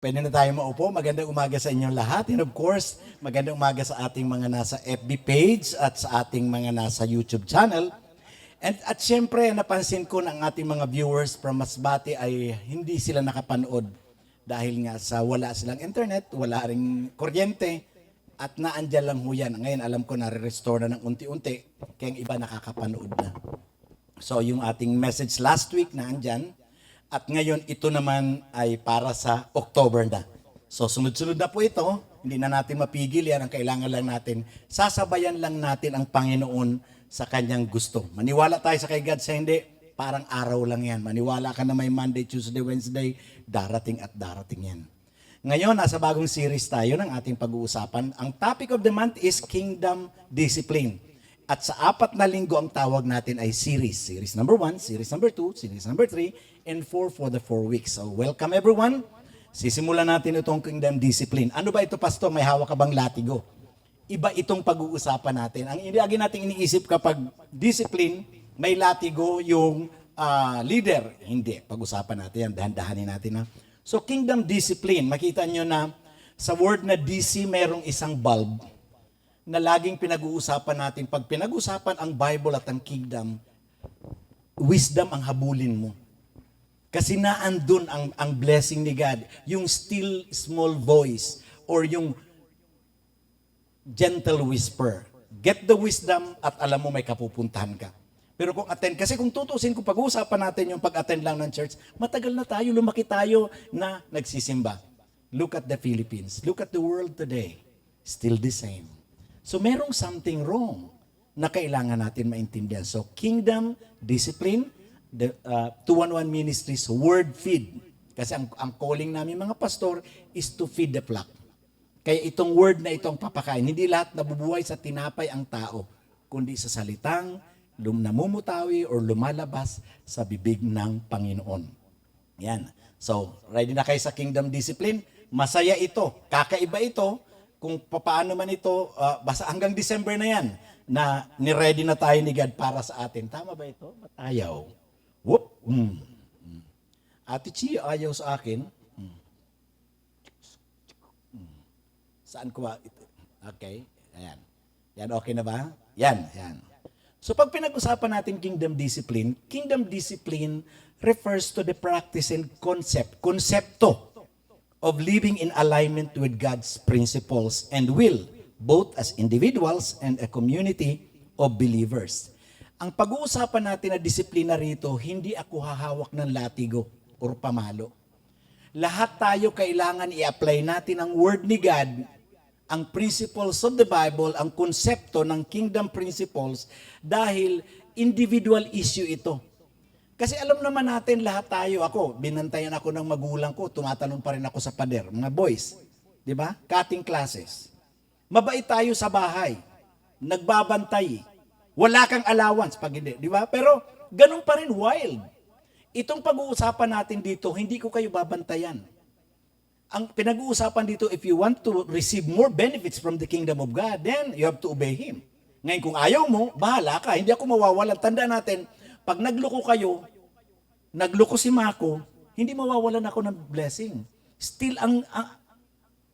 Pwede na tayo maupo. Magandang umaga sa inyong lahat. And of course, magandang umaga sa ating mga nasa FB page at sa ating mga nasa YouTube channel. At syempre, napansin ko na ang ating mga viewers from Masbate ay hindi sila nakapanood dahil nga sa wala silang internet, wala ring kuryente, at naandyan lang ho yan. Ngayon, alam ko na-restore na ng unti-unti, kaya ang iba nakakapanood na. So, yung ating message last week na andyan, at ngayon, ito naman ay para sa October na. So, sunod-sunod na po ito. Hindi na natin mapigil yan. Ang kailangan lang natin, sasabayan lang natin ang Panginoon sa kanyang gusto. Maniwala tayo sa kay God sa hindi, parang araw lang yan. Maniwala ka na may Monday, Tuesday, Wednesday, darating at darating yan. Ngayon, nasa bagong series tayo ng ating pag-uusapan. Ang topic of the month is Kingdom Discipline. At sa 4 na linggo, ang tawag natin ay series. Series number 1, series number 2, series number 3, and 4 for the 4 weeks. So, welcome everyone. Sisimulan natin itong Kingdom Discipline. Ano ba ito, Pastor? May hawak ka bang latigo? Iba itong pag-uusapan natin. Ang lagi natin iniisip kapag discipline, may latigo yung leader. Hindi. Pag-usapan natin yan. Dahan-dahanin natin. Ha? So, Kingdom Discipline. Makita nyo na sa word na DC, merong isang bulb na laging pinag-uusapan natin. Pag pinag-uusapan ang Bible at ang Kingdom, wisdom ang habulin mo. Kasi naandun ang blessing ni God, yung still small voice or yung gentle whisper. Get the wisdom at alam mo may kapupuntahan ka. Pero kung attend, kasi kung tutusin, kung pag-uusapan natin yung pag-attend lang ng church, matagal na tayo, lumaki tayo na nagsisimba. Look at the Philippines. Look at the world today. Still the same. So merong something wrong na kailangan natin maintindihan. So Kingdom Discipline, the 211 Ministries Word Feed. Kasi ang calling namin mga pastor is to feed the flock. Kaya itong word na itong papakain, hindi lahat nabubuhay sa tinapay ang tao, kundi sa salitang namumutawi or lumalabas sa bibig ng Panginoon. Yan. So, ready na kayo sa Kingdom Discipline? Masaya ito. Kakaiba ito. Kung paano man ito, basta hanggang December na yan, na ni-ready na tayo ni God para sa atin. Tama ba ito? Ba't ayaw? Whoop! Ate Chi, ayaw sa akin. Saan ko ba? Okay. Ayan. Yan, okay na ba? Yan, yan. So pag pinag-usapan natin Kingdom Discipline refers to the practice and konsepto of living in alignment with God's principles and will, both as individuals and a community of believers. Ang pag-uusapan natin na disiplina rito, hindi ako hahawak ng latigo or pamalo. Lahat tayo kailangan i-apply natin ang word ni God, ang principles of the Bible, ang konsepto ng kingdom principles, dahil individual issue ito. Kasi alam naman natin lahat tayo, ako, binantayan ako ng magulang ko, tumatalon pa rin ako sa pader, mga boys, di ba? Cutting classes. Mabait tayo sa bahay, nagbabantay, wala kang allowance pag hindi, di ba? Pero ganun pa rin wild. Itong pag-uusapan natin dito, hindi ko kayo babantayan. Ang pinag-uusapan dito, if you want to receive more benefits from the kingdom of God, then you have to obey Him. Ngayon, kung ayaw mo, bahala ka, hindi ako mawawalan. Tandaan natin, pag nagloko kayo, nagloko si Mako, hindi mawawalan ako ng blessing. Still, ang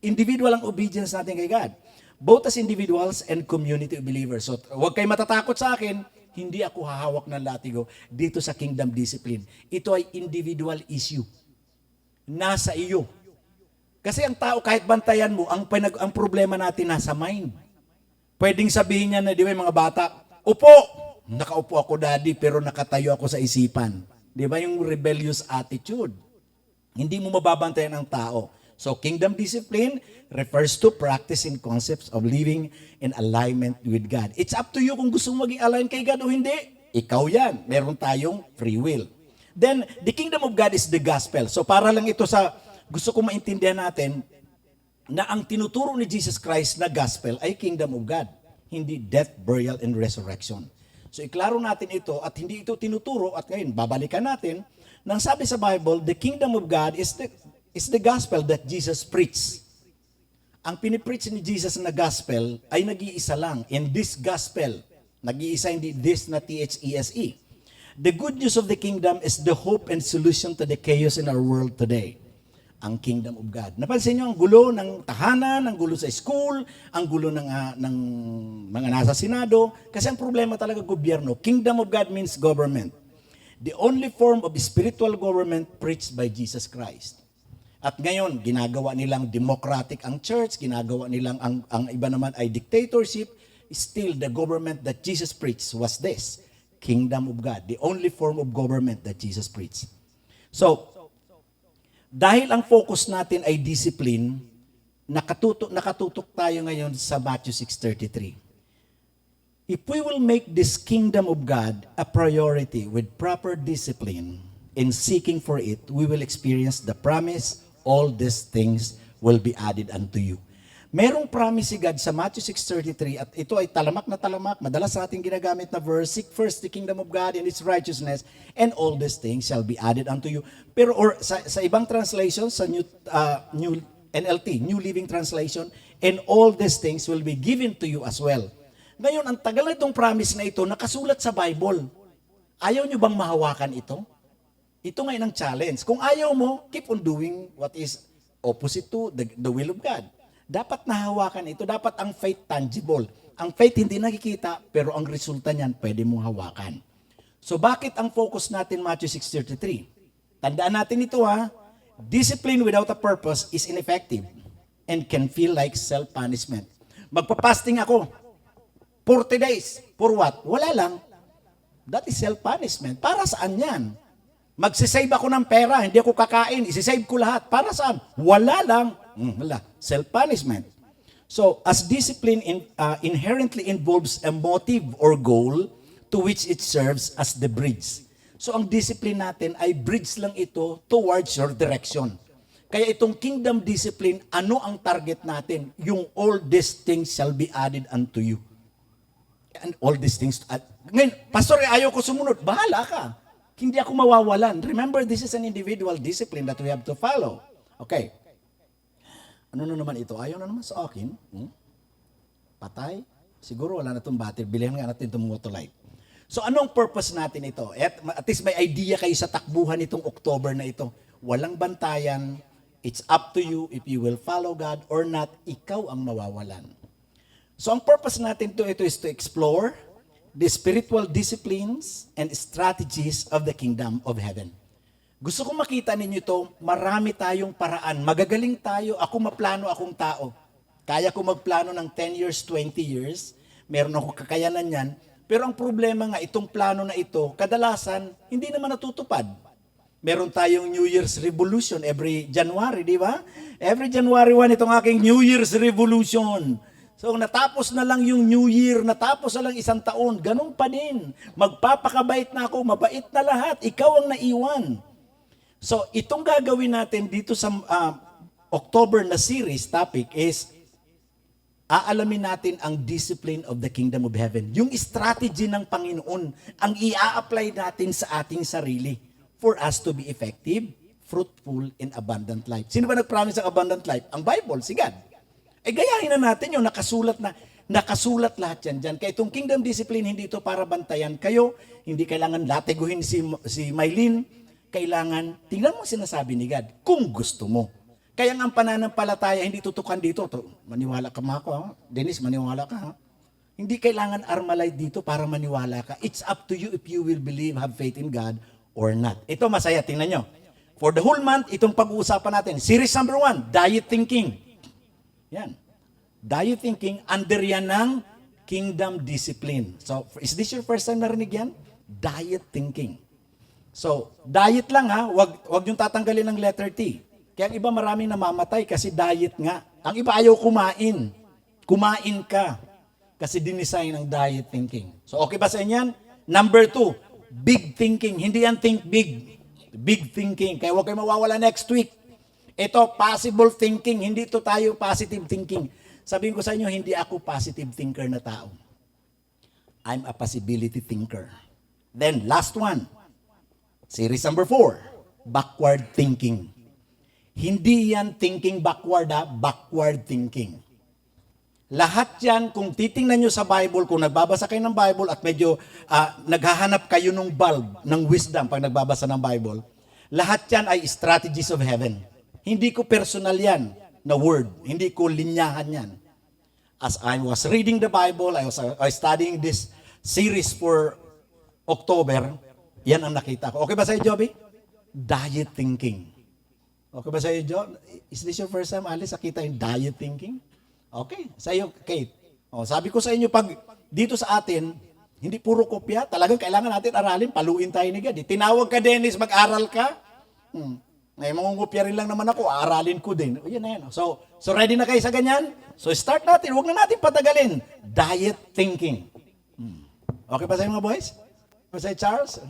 individual ang obedience natin kay God. Both as individuals and community believers. So, huwag kayo matatakot sa akin, hindi ako hahawak ng latigo dito sa Kingdom Discipline. Ito ay individual issue. Nasa iyo. Kasi ang tao, kahit bantayan mo, ang problema natin nasa mind. Pwedeng sabihin niya na, di ba mga bata, upo! Nakaupo ako, daddy, pero nakatayo ako sa isipan. Di ba yung rebellious attitude? Hindi mo mababantayan ang tao. So, Kingdom Discipline refers to practicing concepts of living in alignment with God. It's up to you kung gusto mo maging aligned kay God o hindi. Ikaw yan. Meron tayong free will. Then, the Kingdom of God is the gospel. So, para lang ito sa gusto ko maintindihan natin na ang tinuturo ni Jesus Christ na gospel ay Kingdom of God. Hindi death, burial, and resurrection. So, iklaro natin ito at hindi ito tinuturo at ngayon, babalikan natin nang sabi sa Bible, the kingdom of God is the gospel that Jesus preached. Ang pinipreach ni Jesus na gospel ay nag-iisa lang. In this gospel, nag-iisa hindi this na THESE. The good news of the kingdom is the hope and solution to the chaos in our world today. ang kingdom of God. Napansin niyo ang gulo ng tahanan, ang gulo sa school, ang gulo ng mga nasa Senado. Kasi ang problema talaga gobyerno. Kingdom of God means government. The only form of spiritual government preached by Jesus Christ. At ngayon, ginagawa nilang democratic ang church, ginagawa nilang ang iba naman ay dictatorship. Still, the government that Jesus preached was this, kingdom of God. The only form of government that Jesus preached. So, dahil ang focus natin ay discipline, nakatutok tayo ngayon sa Matthew 6:33. If we will make this kingdom of God a priority with proper discipline in seeking for it, we will experience the promise, all these things will be added unto you. Merong promise si God sa Matthew 6:33 at ito ay talamak na talamak, madalas sa ating ginagamit na verse, seek first the kingdom of God and its righteousness and all these things shall be added unto you. Pero sa ibang translation, sa New NLT, New Living Translation, and all these things will be given to you as well. Ngayon, ang tagal na itong promise na ito, nakasulat sa Bible. Ayaw nyo bang mahawakan ito? Ito ngayon ang challenge. Kung ayaw mo, keep on doing what is opposite to the will of God. Dapat nahawakan ito. Dapat ang faith tangible. Ang faith hindi nakikita, pero ang resulta niyan, pwede mong hawakan. So bakit ang focus natin Matthew 6:33? Tandaan natin ito ha. Discipline without a purpose is ineffective and can feel like self-punishment. Magpa-fasting ako. 40 days. For what? Wala lang. That is self-punishment. Para saan yan? Magsisave ako ng pera, hindi ako kakain, isisave ko lahat. Para saan? Wala lang. Wala. Self-punishment. So, as discipline inherently involves a motive or goal to which it serves as the bridge. So, ang discipline natin ay bridge lang ito towards your direction. Kaya itong kingdom discipline, ano ang target natin? Yung all these things shall be added unto you. And all these things. Ngayon, pastor, ayaw ko sumunod. Bahala ka. Hindi ako mawawalan. Remember, this is an individual discipline that we have to follow. Okay. Ano na naman ito? Ayaw na naman sa akin. Patay. Siguro wala na itong battery. Bilhin nga natin itong Motolite. So, anong purpose natin ito? At least may idea kayo sa takbuhan itong October na ito. Walang bantayan. It's up to you if you will follow God or not. Ikaw ang mawawalan. So, ang purpose natin ito is to explore the spiritual disciplines and strategies of the kingdom of heaven. Gusto kong makita ninyo ito, marami tayong paraan. Magagaling tayo, ako maplano akong tao. Kaya ko magplano ng 10 years, 20 years. Meron akong kakayanan yan. Pero ang problema nga, itong plano na ito, kadalasan, hindi naman natutupad. Meron tayong New Year's Revolution every January, di ba? Every January 1, itong aking New Year's Revolution. So natapos na lang yung New Year, natapos na lang isang taon, ganun pa din. Magpapakabait na ako, mabait na lahat, ikaw ang naiwan. So itong gagawin natin dito sa October na series topic is, aalamin natin ang discipline of the kingdom of heaven. Yung strategy ng Panginoon, ang ia-apply natin sa ating sarili for us to be effective, fruitful, and abundant life. Sino ba nag-promise ng abundant life? Ang Bible, si God. Gayahin na natin yung nakasulat lahat yan dyan. Kaya itong kingdom discipline, hindi ito para bantayan kayo, hindi kailangan latiguhin si Mylene, kailangan, tingnan mo sinasabi ni God, kung gusto mo. Kaya nga ang pananampalataya, hindi tutukan dito. Maniwala ka mga ako, ha? Dennis, maniwala ka, ha? Hindi kailangan Armalite dito para maniwala ka. It's up to you if you will believe, have faith in God or not. Ito masaya, tingnan nyo. For the whole month, itong pag-uusapan natin. Series number 1, diet thinking. Yan. Diet thinking, under yan ng kingdom discipline. So, is this your first time narinig yan? Diet thinking. So, diet lang ha, wag yung tatanggalin ng letter T. Kaya ang iba maraming namamatay kasi diet nga. Ang iba ayaw kumain. Kumain ka. Kasi dinisign ang diet thinking. So, okay ba sa inyan? Number 2, big thinking. Hindi yan think big. Big thinking. Kaya huwag kayo mawawala next week. Ito, possible thinking. Hindi ito tayo positive thinking. Sabihin ko sa inyo, hindi ako positive thinker na tao. I'm a possibility thinker. Then, last one. Series number 4. Backward thinking. Hindi yan thinking backward, backward thinking. Lahat yan, kung titingnan nyo sa Bible, kung nagbabasa kayo ng Bible at medyo naghahanap kayo ng bulb, ng wisdom pag nagbabasa ng Bible, lahat yan ay strategies of heaven. Hindi ko personal yan na word. Hindi ko linyahan yan. As I was reading the Bible, I was studying this series for October, yan ang nakita ko. Okay ba sa'yo, Joby? Diet thinking. Okay ba sa'yo, John? Is this your first time, Alice, nakita yung diet thinking? Okay. Sa'yo, Kate. Sabi ko sa inyo, pag dito sa atin, hindi puro kopya, talagang kailangan natin aralin, paluin tayo ni God. Tinawag ka, Dennis, mag-aral ka. May mangungopya rin lang naman ako, aralin ko din. O, yan na yan. So ready na kayo sa ganyan? So start natin, huwag na natin patagalin. Diet thinking. Okay pa sa'yo mga boys? Okay pa sa'yo, Charles?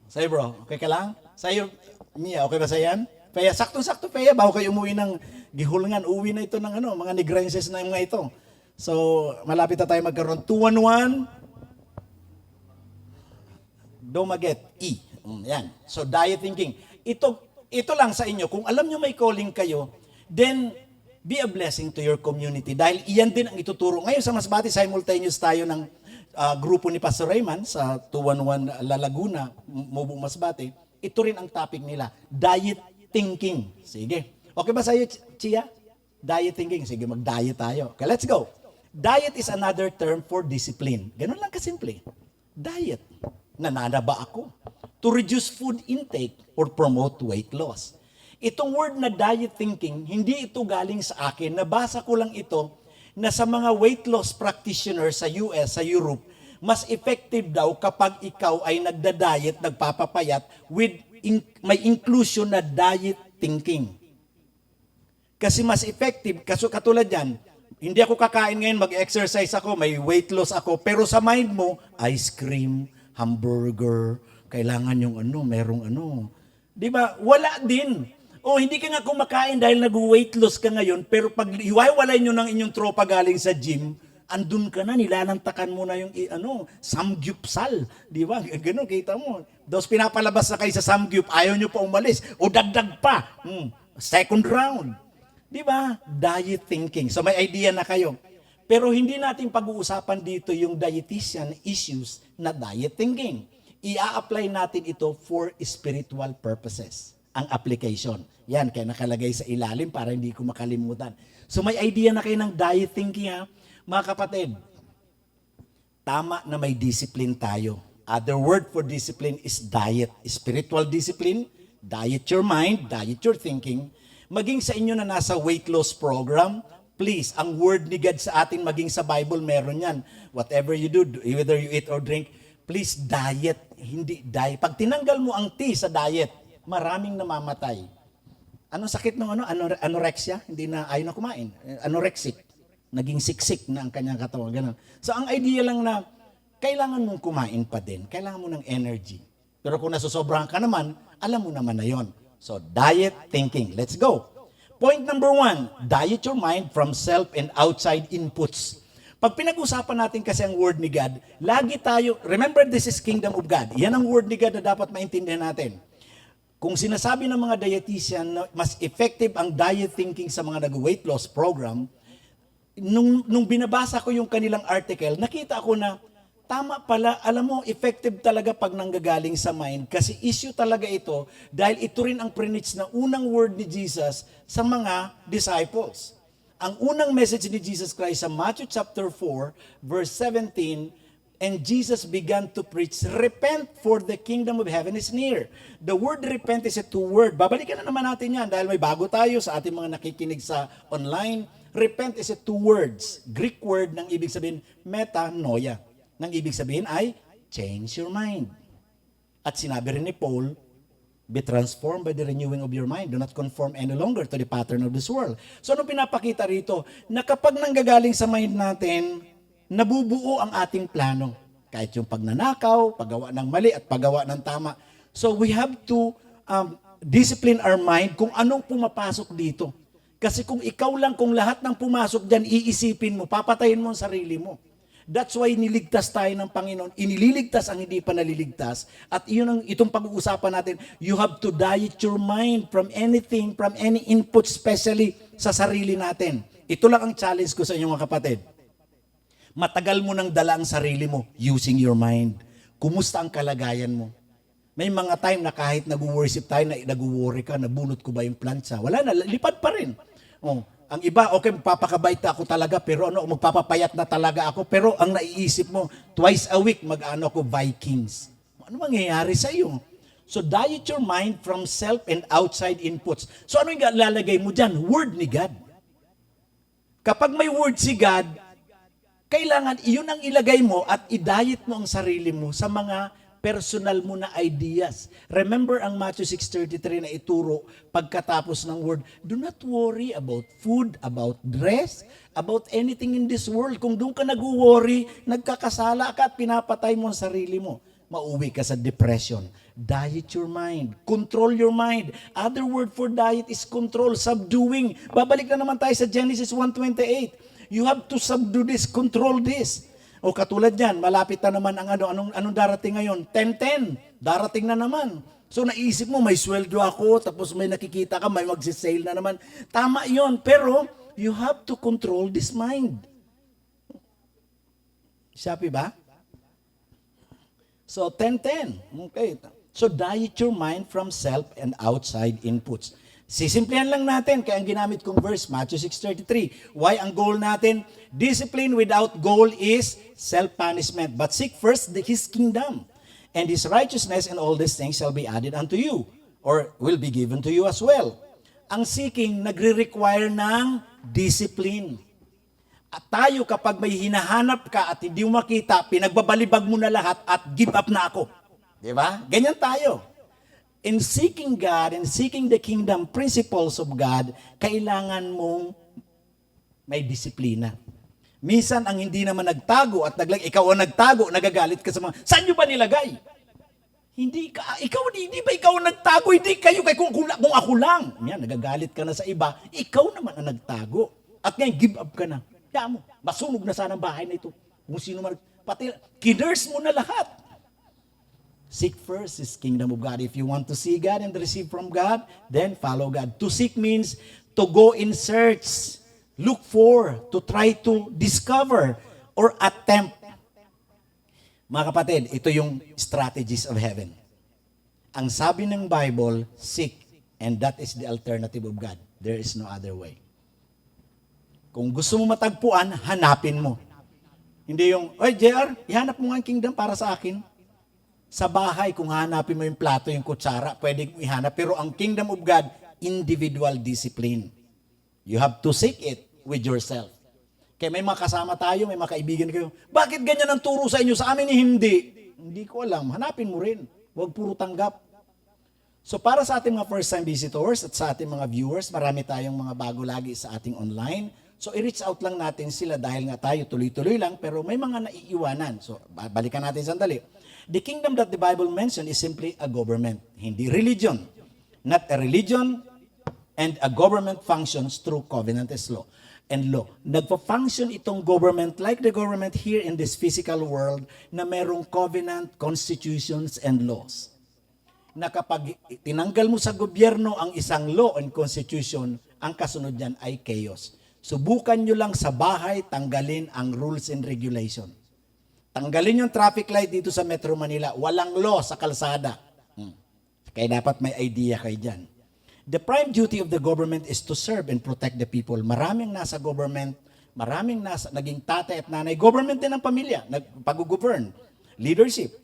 Sa'yo bro, okay ka lang? Sa'yo, Mia, okay ba sa'yo yan? Kaya sakto-sakto kaya bago kayo umuwi ng gihulngan, uwi na ito ng mga negrenses na yung mga ito. So, malapit na tayo magkaroon. 211, Domaget, E. Yan. So, diet thinking. Ito lang sa inyo. Kung alam nyo may calling kayo, then be a blessing to your community. Dahil iyan din ang ituturo. Ngayon sa Masbate, simultaneous tayo ng grupo ni Pastor Raymond sa 211 La Laguna, Mubong Masbate. Ito rin ang topic nila. Diet thinking. Sige. Okay ba sa'yo, Chia? Diet thinking. Sige, mag-diet tayo. Okay, let's go. Diet is another term for discipline. Ganun lang kasimple. Diet. Nananaba ako. To reduce food intake or promote weight loss. Itong word na diet thinking, hindi ito galing sa akin. Nabasa ko lang ito na sa mga weight loss practitioners sa US, sa Europe, mas effective daw kapag ikaw ay nagda-diet, nagpapapayat with may inclusion na diet thinking. Kasi mas effective, katulad yan, hindi ako kakain ngayon, mag-exercise ako, may weight loss ako, pero sa mind mo, ice cream, hamburger, kailangan yung merong Di ba? Wala din. O hindi ka nga kumakain dahil nag-weight loss ka ngayon, pero pag hiwalay nyo ng inyong tropa galing sa gym, andun ka na, nilalantakan mo na yung samgyupsal. Di ba? Ganun, kita mo. Tapos pinapalabas na kayo sa samgyup, ayaw nyo pa umalis. O dagdag pa. Second round. Di ba? Diet thinking. So may idea na kayo. Pero hindi natin pag-uusapan dito yung dietitian issues na diet thinking. I-apply natin ito for spiritual purposes. Ang application. Yan, kaya nakalagay sa ilalim para hindi ko makalimutan. So may idea na kayo ng diet thinking ha. Mga kapatid, tama na may discipline tayo. Other word for discipline is diet. Spiritual discipline, diet your mind, diet your thinking. Maging sa inyo na nasa weight loss program, please, ang word ni God sa atin, maging sa Bible, meron yan. Whatever you do, whether you eat or drink, please diet. Hindi diet. Pag tinanggal mo ang T sa diet, maraming namamatay. Anong sakit ng anorexia? Hindi na ayaw na kumain. Anorexic. Naging siksik na ang kanyang katawan. Ganun. So ang idea lang na kailangan mong kumain pa din. Kailangan mo ng energy. Pero kung nasusobrahan ka naman, alam mo naman na yon. So diet thinking. Let's go. Point number 1, diet your mind from self and outside inputs. Pag pinag-usapan natin kasi ang word ni God, lagi tayo, remember this is kingdom of God. Yan ang word ni God na dapat maintindihan natin. Kung sinasabi ng mga dietitian na mas effective ang diet thinking sa mga nag-weight loss program, nung binabasa ko yung kanilang article, nakita ko na tama pala, alam mo, effective talaga pag nanggagaling sa mind kasi issue talaga ito dahil ito rin ang preach na unang word ni Jesus sa mga disciples. Ang unang message ni Jesus Christ sa Matthew chapter 4, verse 17, and Jesus began to preach, repent for the kingdom of heaven is near. The word repent is a two-word. Babalikan na naman natin yan dahil may bago tayo sa ating mga nakikinig sa online. Repent is a two words. Greek word ng ibig sabihin, metanoia. Nang ibig sabihin ay, change your mind. At sinabi rin ni Paul, be transformed by the renewing of your mind. Do not conform any longer to the pattern of this world. So ano pinapakita rito? Na kapag nanggagaling sa mind natin, nabubuo ang ating plano. Kahit yung pagnanakaw, paggawa ng mali at paggawa ng tama. So we have to discipline our mind kung anong pumapasok dito. Kasi kung ikaw lang, kung lahat ng pumasok dyan, iisipin mo, papatayin mo ang sarili mo. That's why niligtas tayo ng Panginoon. Inililigtas ang hindi pa naliligtas. At itong pag-uusapan natin, you have to diet your mind from anything, from any input, especially sa sarili natin. Ito lang ang challenge ko sa inyo mga kapatid. Matagal mo nang dala ang sarili mo using your mind. Kumusta ang kalagayan mo? May mga time na kahit nag-worship tayo, na nag-worry ka, nabunot ko ba yung plancha? Wala na, lipad pa rin. Oh, ang iba, okay, magpapakabait na ako talaga, pero magpapapayat na talaga ako, pero ang naiisip mo, twice a week, mag-ano ako, Vikings. Ano mangyayari sa iyo? So, diet your mind from self and outside inputs. So, ano yung lalagay mo dyan? Word ni God. Kapag may word si God, kailangan iyon ang ilagay mo at i-diet mo ang sarili mo sa mga personal mo na ideas. Remember ang Matthew 6:33 na ituro pagkatapos ng word, do not worry about food, about dress, about anything in this world. Kung doon ka nag-worry, nagkakasala ka at pinapatay mo ang sarili mo, mauwi ka sa depression. Diet your mind. Control your mind. Other word for diet is control, subduing. Babalik na naman tayo sa Genesis 1:28. You have to subdue this, control this. O katulad yan, malapit na naman ang anong darating ngayon? 10-10. Darating na naman. So naisip mo, may sweldo ako, tapos may nakikita ka, may magsisale na naman. Tama yon, pero you have to control this mind. Sabi ba? So 10-10. Okay. So diet your mind from self and outside inputs. Sisimplihan lang natin, kaya ang ginamit kong verse, Matthew 6:33. Why ang goal natin? Discipline without goal is self-punishment. But seek first His kingdom and His righteousness, and all these things shall be added unto you, or will be given to you as well. Ang seeking nagre-require ng discipline. At tayo kapag may hinahanap ka at hindi mo makita, pinagbabalibag mo na lahat at give up na ako. Di ba? Ganyan tayo. In seeking God and seeking the kingdom principles of God, kailangan mong may disiplina. Minsan, ang hindi naman nagtago at ikaw ang nagtago, nagagalit ka sa mga, saan nyo ba nilagay? Hindi ba ikaw ang nagtago? Hindi kayo, kung ako lang. Yan, nagagalit ka na sa iba, ikaw naman ang nagtago. At ngayon, give up ka na. Kaya mo, masunog na sana ang bahay na ito. Kung sino man, pati, kinurse mo na lahat. Seek first His kingdom of God. If you want to see God and receive from God, then follow God. To seek means to go in search, look for, to try to discover, or attempt. Mga kapatid, ito yung strategies of heaven. Ang sabi ng Bible, seek, and that is the alternative of God. There is no other way. Kung gusto mo matagpuan, hanapin mo. Hindi yung, oy JR, ihanap mo nga ang kingdom para sa akin. Sa bahay, kung hanapin mo yung plato, yung kutsara, pwede ihanap. Pero ang kingdom of God, individual discipline. You have to seek it with yourself. Kaya may mga kasama tayo, may mga kaibigan kayo, bakit ganyan ang turo sa inyo? Sa amin hindi. Hindi ko alam. Hanapin mo rin. Huwag puro tanggap. So para sa ating mga first-time visitors at sa ating mga viewers, marami tayong mga bago lagi sa ating online. So i-reach out lang natin sila dahil nga tayo tuloy-tuloy lang, pero may mga naiiwanan. So balikan natin sandali. The kingdom that the Bible mentioned is simply a government, hindi religion. Not a religion, and a government functions through covenant and law. Nagpa-function itong government like the government here in this physical world na merong covenant, constitutions, and laws. Na kapag tinanggal mo sa gobyerno ang isang law and constitution, ang kasunod niyan ay chaos. Subukan nyo lang sa bahay, tanggalin ang rules and regulation. Tanggalin yung traffic light dito sa Metro Manila. Walang law sa kalsada. Kaya dapat may idea kayo dyan. The prime duty of the government is to serve and protect the people. Maraming nasa government, maraming naging tatay at nanay. Government din ang pamilya, pag-govern, leadership.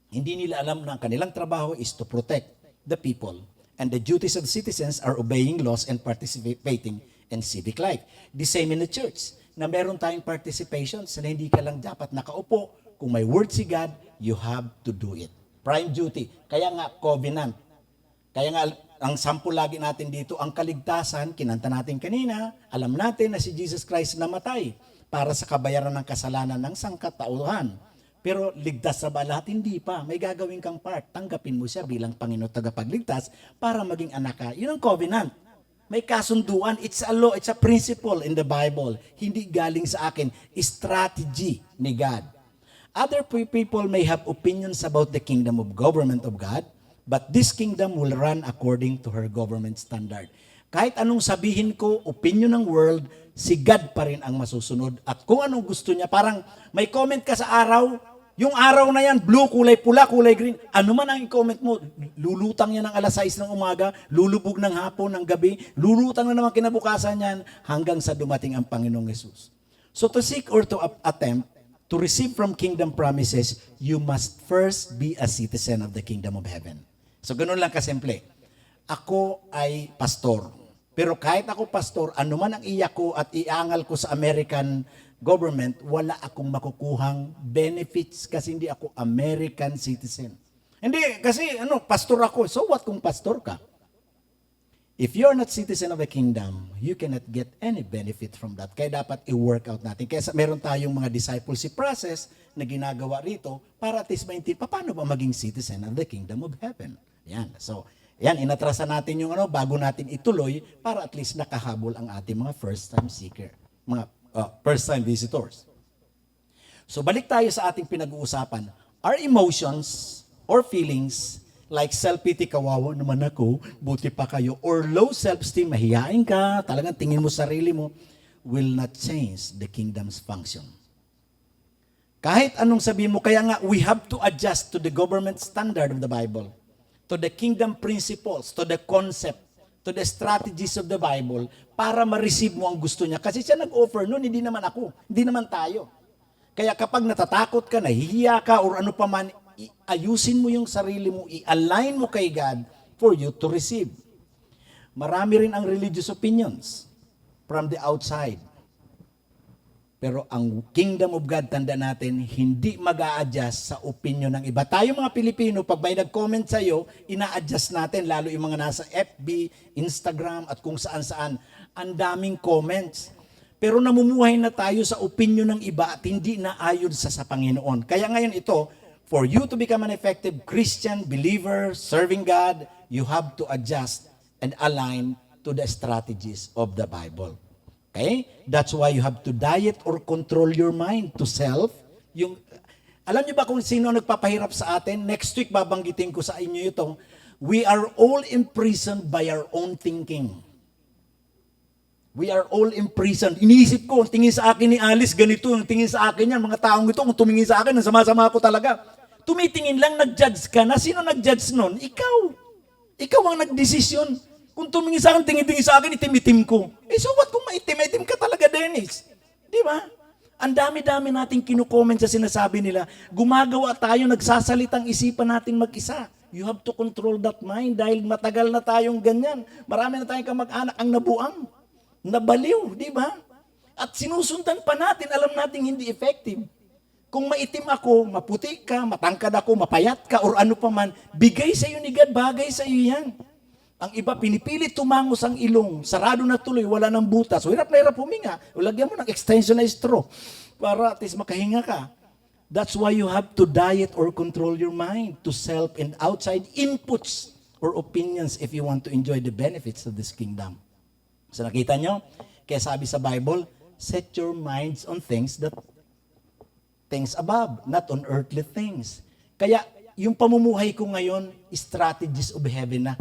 Hindi nila alam na ang kanilang trabaho is to protect the people. And the duties of citizens are obeying laws and participating in civic life. The same in the church, na meron tayong participation na hindi ka lang dapat nakaupo. Kung may word si God, you have to do it. Prime duty. Kaya nga, covenant. Kaya nga, ang sample lagi natin dito, ang kaligtasan, kinanta natin kanina, alam natin na si Jesus Christ namatay para sa kabayaran ng kasalanan ng sangkatauhan. Pero ligtas sa ba lahat? Hindi pa. May gagawin kang part. Tanggapin mo siya bilang Panginoon tagapagligtas para maging anak ka. Yun ang covenant. May kasunduan. It's a law. It's a principle in the Bible. Hindi galing sa akin. Strategy ni God. Other people may have opinions about the kingdom of government of God, but this kingdom will run according to her government standard. Kahit anong sabihin ko, opinion ng world, si God pa rin ang masusunod. At kung anong gusto niya, parang may comment ka sa araw, Yung araw na yan, blue, kulay pula, kulay green. Ano man ang i-comment mo, lulutang yan ng alas 6 ng umaga, lulubog ng hapon, ng gabi, lulutang na naman kinabukasan yan hanggang sa dumating ang Panginoong Yesus. So to seek or to attempt to receive from kingdom promises, you must first be a citizen of the kingdom of heaven. So ganun lang kasimple. Ako ay pastor. Pero kahit ako pastor, ano man ang iyak ko at iangal ko sa American government, wala akong makukuhang benefits kasi hindi ako American citizen. Hindi, kasi pastor ako. So what kung pastor ka? If you're not citizen of a kingdom, you cannot get any benefit from that. Kaya dapat i-work out natin. Kaya meron tayong mga discipleship process na ginagawa rito para at least maintindihan paano ba maging citizen of the kingdom of heaven. Yan. So, yan, inatrasan natin yung bago natin ituloy para at least nakahabol ang ating mga first-time seeker. Mga first-time visitors. So balik tayo sa ating pinag-uusapan. Our emotions or feelings like self-pity, kawawa naman ako, buti pa kayo, or low self-esteem, mahihain ka, talagang tingin mo sarili mo, will not change the kingdom's function. Kahit anong sabihin mo, kaya nga we have to adjust to the government standard of the Bible, to the kingdom principles, to the concept, to the strategies of the Bible para ma-receive mo ang gusto niya. Kasi siya nag-offer noon, hindi naman ako, hindi naman tayo. Kaya kapag natatakot ka, nahihiya ka, or ano pa man, ayusin mo yung sarili mo, i-align mo kay God for you to receive. Marami rin ang religious opinions from the outside. Pero ang kingdom of God, tanda natin, hindi mag-a-adjust sa opinion ng iba. Tayo mga Pilipino, pag may nag-comment sa'yo, ina-adjust natin, lalo yung mga nasa FB, Instagram, at kung saan-saan. Ang daming comments. Pero namumuhay na tayo sa opinion ng iba at hindi na ayon sa Panginoon. Kaya ngayon ito, for you to become an effective Christian believer, serving God, you have to adjust and align to the strategies of the Bible. Okay? That's why you have to diet or control your mind to self. Alam niyo ba kung sino nagpapahirap sa atin? Next week babanggitin ko sa inyo ito. We are all imprisoned by our own thinking. We are all imprisoned. Iniisip ko, tingin sa akin ni Alice, ganito, tingin sa akin yan, mga taong ito, kung tumingin sa akin, sama-sama ako talaga. Tumitingin lang, nag-judge ka na. Sino nag-judge nun? Ikaw. Ikaw ang nagdesisyon. Kung tumingin sa akin, tingin sa akin, itim-itim ko. So what kung maitim-itim ka talaga, Dennis? Di ba? Ang dami-dami nating kinukomment sa sinasabi nila. Gumagawa tayo, nagsasalitang isipan natin mag-isa. You have to control that mind dahil matagal na tayong ganyan. Marami na tayong kamag-anak ang nabuang. Nabaliw, di ba? At sinusundan pa natin, alam nating hindi effective. Kung maitim ako, maputi ka, matangkad ako, mapayat ka, or ano pa man, bigay sa iyo ni God, bagay sa iyo yan. Ang iba, pinipilit tumangos ang ilong, sarado na tuloy, wala nang butas. So, hirap na hirap huminga. O lagyan mo ng extension na straw para at least makahinga ka. That's why you have to diet or control your mind to self and outside inputs or opinions if you want to enjoy the benefits of this kingdom. So nakita nyo? Kaya sabi sa Bible, set your minds on things above, not on earthly things. Kaya yung pamumuhay ko ngayon, strategies of heaven na.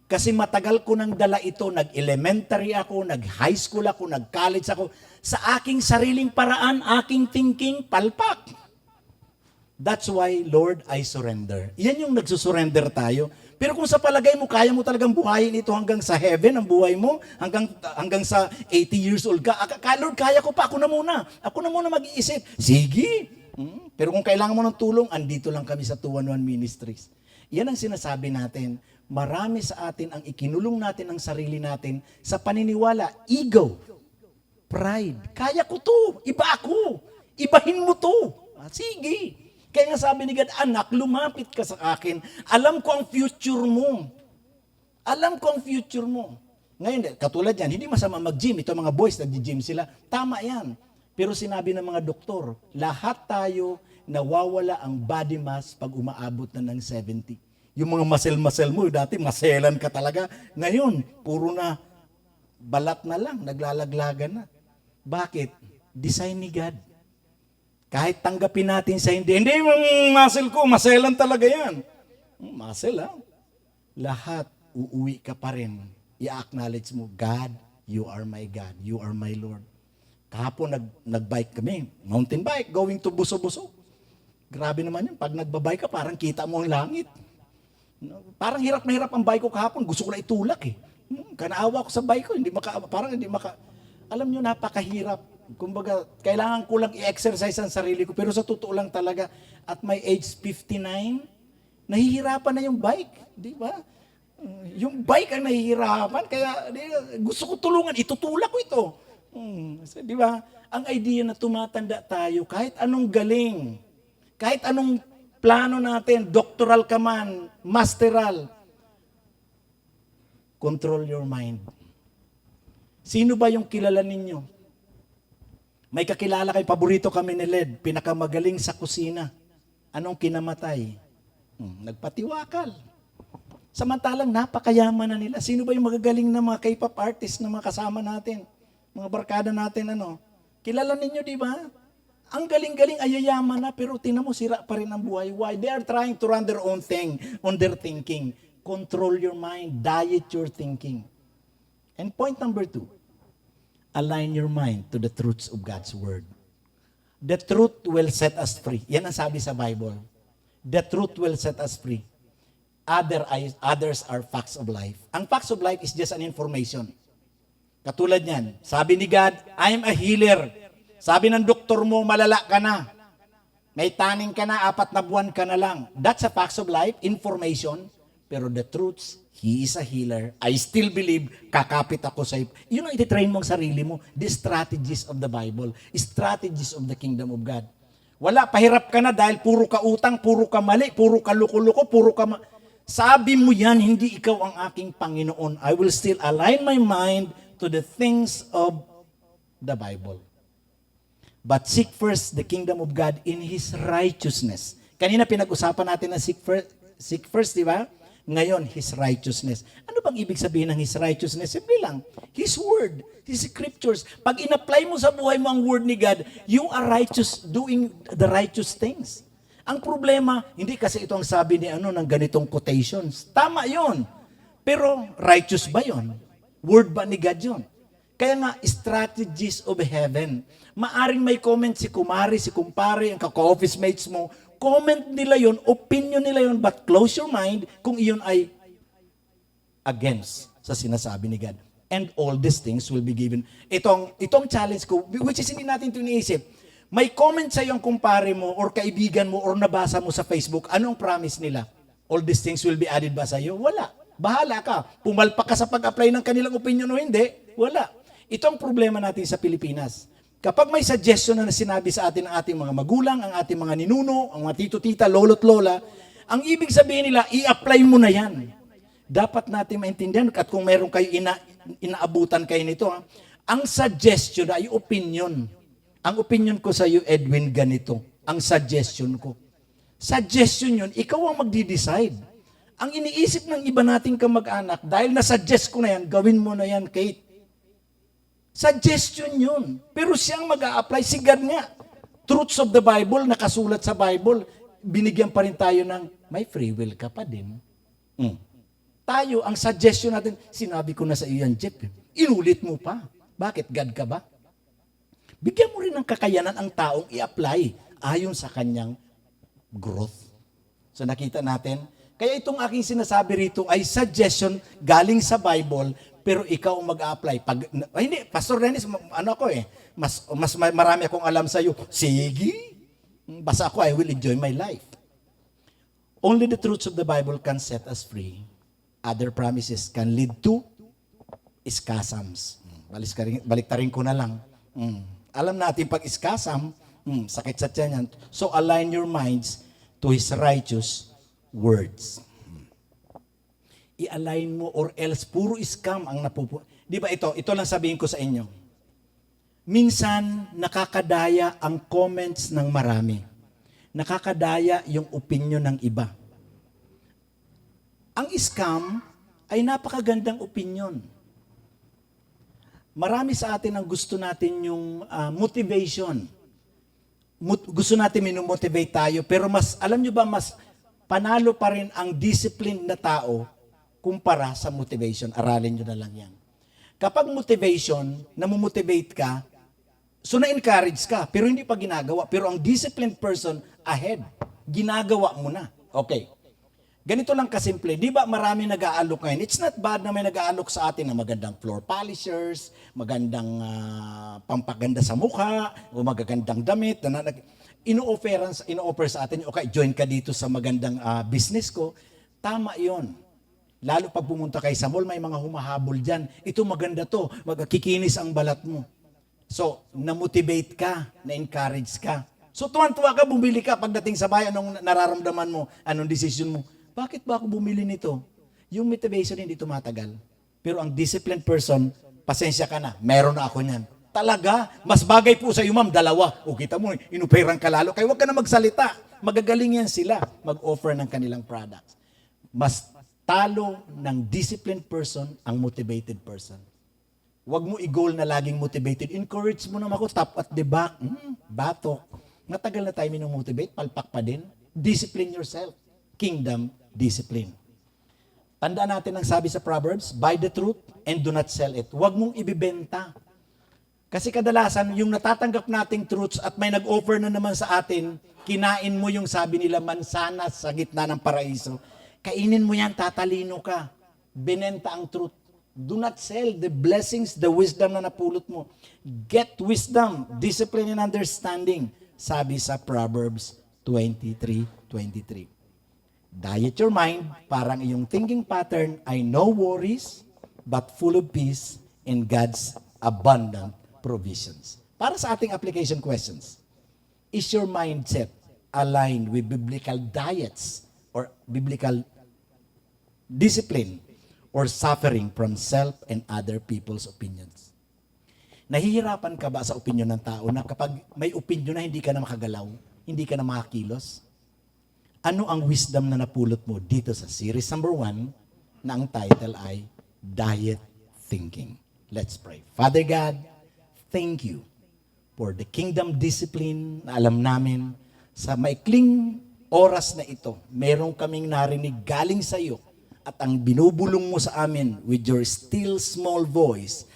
Kasi matagal ko nang dala ito, nag-elementary ako, nag-high school ako, nag-college ako. Sa aking sariling paraan, aking thinking, palpak. That's why, Lord, I surrender. Yan yung nagsusurrender tayo. Pero kung sa palagay mo, kaya mo talagang buhayin ito hanggang sa heaven, ang buhay mo, hanggang sa 80 years old ka, Lord, kaya ko pa, ako na muna mag-iisip. Sige. Pero kung kailangan mo ng tulong, andito lang kami sa 211 Ministries. Yan ang sinasabi natin. Marami sa atin ang ikinulong natin ang sarili natin sa paniniwala, ego, pride. Kaya ko to, iba ako, ibahin mo to. Sige. Kaya nga sabi ni God, anak, lumapit ka sa akin. Alam ko ang future mo. Alam ko ang future mo. Ngayon, katulad yan, hindi masama mag-gym. Ito mga boys, nag-gym sila. Tama yan. Pero sinabi ng mga doktor, lahat tayo nawawala ang body mass pag umaabot na ng 70. Yung mga muscle mo, dati maselan ka talaga. Ngayon, puro na balat na lang, naglalaglagan na. Bakit? Design ni God. Kahit tanggapin natin sa hindi yung muscle ko, maselan talaga yan. Muscle, ha? Lahat, uuwi ka pa rin. I-acknowledge mo, God, you are my God, you are my Lord. Kahapon, nag-bike kami, mountain bike, going to Buso-Buso. Grabe naman yun. Pag nagbabay ka, parang kita mo ang langit. No? Parang hirap na hirap ang bike ko kahapon. Gusto ko na itulak eh. Kanaawa ko sa bike ko. Parang hindi maka... Alam nyo, napakahirap. Kumbaga, kailangan ko lang i-exercise ang sarili ko. Pero sa totoo lang talaga, at my age 59, nahihirapan na yung bike. Di ba? Yung bike ang nahihirapan. Kaya gusto ko tulungan. Itutulak ko ito. Di ba? Ang idea na tumatanda tayo, kahit anong galing, kahit anong plano natin, doctoral ka man, masteral, control your mind. Sino ba yung kilala ninyo? May kakilala kay paborito kami ni Led, pinakamagaling sa kusina. Anong kinamatay? Nagpatiwakal. Samantalang napakayaman na nila. Sino ba yung magagaling na mga K-pop artists na mga kasama natin? Mga barkada natin, Kilala ninyo, di ba? Ang galing-galing ayayaman na, pero tingnan mo, sira pa rin ang buhay. Why? They are trying to run their own thing on their thinking. Control your mind. Diet your thinking. And point number 2, align your mind to the truths of God's Word. The truth will set us free. Yan ang sabi sa Bible. The truth will set us free. Others are facts of life. Ang facts of life is just an information. Katulad niyan, sabi ni God, I'm a healer. Sabi ng doktor mo, malala ka na. May taning ka na, 4 na buwan ka na lang. That's a facts of life, information. Pero the truths, He is a healer. I still believe, kakapit ako sa iyo. Yun ang ititrain mo ang sarili mo. The strategies of the Bible. Strategies of the kingdom of God. Wala, pahirap ka na dahil puro ka utang, puro ka mali, puro ka luko-luko, sabi mo yan, hindi ikaw ang aking Panginoon. I will still align my mind to the things of the Bible. But seek first the kingdom of God in His righteousness. Kanina pinag-usapan natin na seek first, di ba? Ngayon, His righteousness. Ano bang ibig sabihin ng His righteousness? Simple lang. His Word, His Scriptures. Pag in-apply mo sa buhay mo ang Word ni God, you are righteous, doing the righteous things. Ang problema, hindi kasi ito ang sabi ni ng ganitong quotations. Tama yon. Pero righteous ba yon? Word ba ni God yun? Kaya nga, strategies of heaven. Maaring may comment si kumari, si kumpare, ang ka-office mates mo. Comment nila yon, opinion nila yon, but close your mind kung iyon ay against sa sinasabi ni God. And all these things will be given. Itong challenge ko, which is hindi natin ito iniisip. May comment sa iyo ang kumpare mo or kaibigan mo or nabasa mo sa Facebook, anong promise nila? All these things will be added ba sa iyo? Wala. Bahala ka. Pumalpak ka sa pag-apply ng kanilang opinion o hindi, wala. Ito ang problema natin sa Pilipinas. Kapag may suggestion na sinabi sa atin ng ating mga magulang, ang ating mga ninuno, ang mga tito-tita, lolo't lola, ang ibig sabihin nila, i-apply mo na yan. Dapat natin maintindihan at kung meron kayo inaabutan kayo nito, ang suggestion ay opinion. Ang opinion ko sa iyo, Edwin, ganito. Ang suggestion ko. Suggestion yun, ikaw ang magdi-decide. Ang iniisip ng iba nating kamag-anak, dahil na-suggest ko na yan, gawin mo na yan, Kate. Suggestion yun. Pero siyang mag-a-apply, si God nga. Truths of the Bible, nakasulat sa Bible, binigyan pa rin tayo ng, may free will ka pa din. Tayo, ang suggestion natin, sinabi ko na sa iyo yan, Jeff. Inulit mo pa. Bakit? God ka ba? Bigyan mo rin ng kakayanan ang taong i-apply ayon sa kanyang growth. So nakita natin, kaya itong aking sinasabi rito ay suggestion galing sa Bible, pero ikaw ang mag-a-apply. Hindi, Pastor Dennis, mas marami akong alam sa iyo. Sige, basta ako, I will enjoy my life. Only the truths of the Bible can set us free. Other promises can lead to schisms. Baliktarin ko na lang. Alam natin pag schism, sakit sa tiyan yan. So align your minds to His righteous words. I-align mo or else puro scam ang Di ba ito lang sabihin ko sa inyo. Minsan nakakadaya ang comments ng marami. Nakakadaya yung opinion ng iba. Ang scam ay napakagandang opinion. Marami sa atin ang gusto natin yung motivation. Gusto natin minomotivate tayo, pero alam nyo ba, mas panalo pa rin ang discipline na tao kumpara sa motivation. Aralin nyo na lang yan. Kapag motivation, namomotivate ka, So na-encourage ka, pero hindi pa ginagawa. Pero ang disciplined person, ahead. Ginagawa mo na. Okay. Ganito lang kasimple. Di ba marami nag-aalok ngayon? It's not bad na may nag-aalok sa atin na magandang floor polishers, magandang pampaganda sa mukha, o magagandang damit. Ino-offer sa atin, okay, join ka dito sa magandang business ko. Tama yon. Lalo pag pumunta kay sa mall, may mga humahabol dyan. Ito maganda to, magkikinis ang balat mo. So, na-motivate ka, na-encourage ka. So, tuwan-tuwa ka, bumili ka. Pagdating sa bahay, anong nararamdaman mo? Anong decision mo? Bakit ba ako bumili nito? Yung motivation hindi tumatagal. Pero ang disciplined person, pasensya ka na, meron na ako niyan. Talaga, mas bagay po sa iyo, ma'am, dalawa. O kita mo, inuperang ka lalo. Kaya huwag ka na magsalita. Magagaling yan sila mag-offer ng kanilang products. Mas talo ng disciplined person ang motivated person. Huwag mo i-goal na laging motivated. Encourage mo naman ako, tap at the back. Batok. Matagal na tayo minomotivate, palpak pa din. Discipline yourself. Kingdom discipline. Tandaan natin ang sabi sa Proverbs, buy the truth and do not sell it. Huwag mong ibibenta. Kasi kadalasan, yung natatanggap nating truths at may nag-offer na naman sa atin, kinain mo yung sabi nila, mansanas sa gitna ng paraiso. Kainin mo yan, tatalino ka. Binenta ang truth. Do not sell the blessings, the wisdom na napulot mo. Get wisdom, discipline and understanding. Sabi sa Proverbs 23:23. Diet your mind, parang iyong thinking pattern ay no worries, but full of peace in God's abundant provisions. Para sa ating application questions, is your mindset aligned with biblical diets or biblical discipline or suffering from self and other people's opinions? Nahihirapan ka ba sa opinion ng tao na kapag may opinion na hindi ka na makagalaw, hindi ka na makakilos? Ano ang wisdom na napulot mo dito sa series number 1 na ang title ay Diet Thinking? Let's pray. Father God, thank you for the kingdom discipline na alam namin sa maikling oras na ito. Meron kaming narinig galing sa iyo at ang binubulong mo sa amin with your still small voice,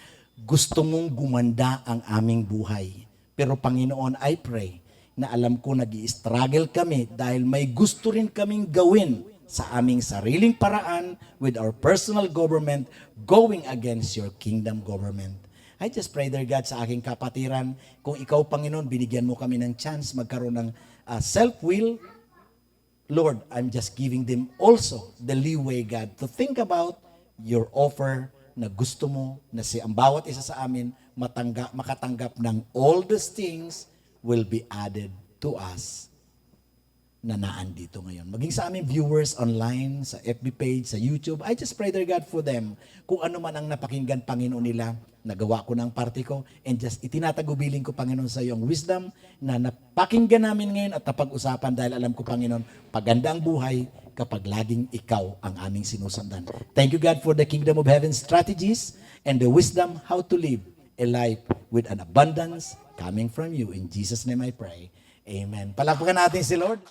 gusto mong gumanda ang aming buhay. Pero Panginoon, I pray na alam ko nag-i-struggle kami dahil may gusto rin kaming gawin sa aming sariling paraan with our personal government going against your kingdom government. I just pray, dear God, sa aking kapatiran, kung ikaw, Panginoon, binigyan mo kami ng chance magkaroon ng self-will, Lord, I'm just giving them also the leeway, God, to think about your offer na gusto mo na ang bawat isa sa amin makatanggap ng all these things will be added to us na naandito ngayon. Maging sa aming viewers online, sa FB page, sa YouTube, I just pray, dear God, for them. Kung ano man ang napakinggan, Panginoon nila, nagawa ko ng parte ko, and just itinatagubilin ko, Panginoon, sa iyong wisdom na napakinggan namin ngayon at napag-usapan dahil alam ko, Panginoon, paganda ang buhay kapag laging ikaw ang aming sinusundan. Thank you, God, for the kingdom of heaven strategies and the wisdom how to live a life with an abundance coming from you. In Jesus' name I pray. Amen. Palakpakan natin si Lord.